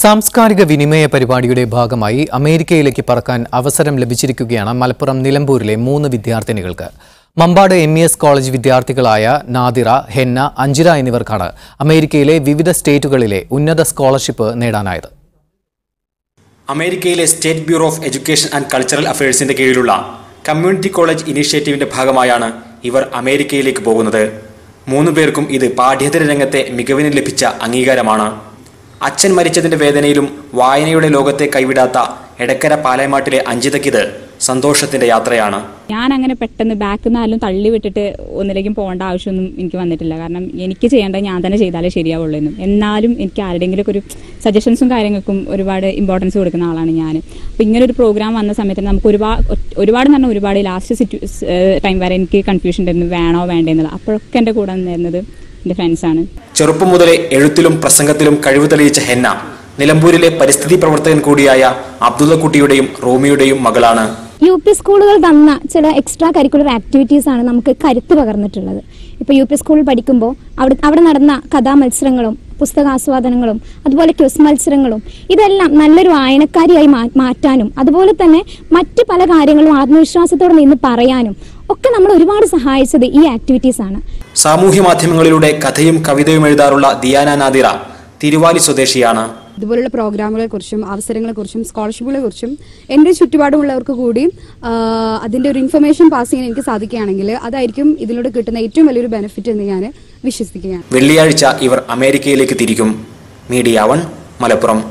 സാംസ്കാരിക വിനിമയ പരിപാടിയുടെ ഭാഗമായി അമേരിക്കയിലേക്ക് പറക്കാൻ അവസരം ലഭിച്ചിരിക്കുകയാണ് മലപ്പുറം നിലമ്പൂരിലെ 3 വിദ്യാർത്ഥിനികൾക്ക്. മമ്പാട് MES കോളേജ് വിദ്യാർത്ഥികളായ നാദിറ, ഹെന്ന, അഞ്ജിര എന്നിവർക്കാണ് അമേരിക്കയിലെ വിവിധ സ്റ്റേറ്റുകളിലെ ഉന്നത സ്കോളർഷിപ്പ് നേടാനായത്. അമേരിക്കയിലെ state bureau of education and cultural അഫയേഴ്സിന്റെ കീഴിലുള്ള കമ്മ്യൂണിറ്റി കോളേജ് ഇനീഷ്യേറ്റീവിന്റെ ഭാഗമായാണ് ഇവർ അമേരിക്കയിലേക്ക് പോകുന്നത്. 3 പേർക്കും ഇത് പാഠ്യേതര രംഗത്തെ മികവിന് ലഭിച്ച അംഗീകാരമാണ്. അച്ഛൻ മരിച്ചതിന്റെ വേദനയിലും വായനയുടെ ലോകത്തെ കൈവിടാത്ത എടക്കര പാലയമാട്ടിലെ അഞ്ജിതയ്ക്കിത് സന്തോഷത്തിന്റെ യാത്രയാണ്. ഞാൻ അങ്ങനെ പെട്ടെന്ന് ബാക്കിൽ നിന്നാലും തള്ളി വിട്ടിട്ട് ഒന്നിലേക്കും പോകേണ്ട ആവശ്യമൊന്നും എനിക്ക് വന്നിട്ടില്ല. കാരണം എനിക്ക് ചെയ്യേണ്ടത് ഞാൻ തന്നെ ചെയ്താലേ ശരിയാവുള്ളൂ എന്നും. എന്നാലും എനിക്ക് ആരുടെയെങ്കിലും ഒരു സജഷൻസും കാര്യങ്ങൾക്കും ഒരുപാട് ഇമ്പോർട്ടൻസ് കൊടുക്കുന്ന ആളാണ് ഞാൻ. അപ്പോൾ ഇങ്ങനെ ഒരു പ്രോഗ്രാം വന്ന സമയത്ത് നമുക്ക് ഒരുപാട് ലാസ്റ്റ് ടൈം വരെ എനിക്ക് കൺഫ്യൂഷൻ ഉണ്ടായിരുന്നു, വേണോ വേണ്ടേന്നുള്ളത്. അപ്പോഴൊക്കെ എൻ്റെ കൂടെ നിന്നിരുന്നത് എൻ്റെ ഫ്രണ്ട്സാണ്. ചെറുപ്പം മുതലേ എഴുത്തിലും പ്രസംഗത്തിലും കഴിവ് തെളിയിച്ച ഹെന്ന നിലമ്പൂരിലെ പരിസ്ഥിതി പ്രവർത്തകൻ കൂടിയായ അബ്ദുള്ള കുട്ടിയുടെയും റോമിയുടെയും മകളാണ്. UP സ്കൂളുകൾ തന്ന ചില എക്സ്ട്രാ കരിക്കുലർ ആക്ടിവിറ്റീസ് ആണ് നമുക്ക് കരുത്ത് പകർന്നിട്ടുള്ളത്. ഇപ്പോൾ UP സ്കൂളിൽ പഠിക്കുമ്പോൾ അവിടെ നടന്ന കഥാമത്സരങ്ങളും പുസ്തകാസ്വാദനങ്ങളും അതുപോലെ ക്വിസ് മത്സരങ്ങളും ഇതെല്ലാം നല്ലൊരു വായനക്കാരിയായി മാറ്റാനും അതുപോലെ തന്നെ മറ്റു പല കാര്യങ്ങളും ആത്മവിശ്വാസത്തോടെ നിന്ന് പറയാനും ഒക്കെ നമ്മൾ ഒരുപാട് സഹായിച്ചത് ഈ ആക്ടിവിറ്റീസ് ആണ്. സാമൂഹ്യ മാധ്യമങ്ങളിലൂടെ കഥയും കവിതയും എഴുതാറുള്ള ദിയാന നാദിറ തിരുവാലി സ്വദേശിയാണ്. ഇതുപോലുള്ള പ്രോഗ്രാമുകളെ കുറിച്ചും അവസരങ്ങളെക്കുറിച്ചും സ്കോളർഷിപ്പുകളെ കുറിച്ചും എൻ്റെ ചുറ്റുപാടുമുള്ളവർക്ക് കൂടി അതിൻ്റെ ഒരു ഇൻഫർമേഷൻ പാസ് ചെയ്യാൻ എനിക്ക് സാധിക്കുകയാണെങ്കിൽ അതായിരിക്കും ഇതിലൂടെ കിട്ടുന്ന ഏറ്റവും വലിയൊരു ബെനിഫിറ്റ് എന്ന് ഞാൻ വിശ്വസിക്കുകയാണ്. വെള്ളിയാഴ്ച ഇവർ അമേരിക്കയിലേക്ക് തിരിക്കും. മീഡിയ 1 മലപ്പുറം.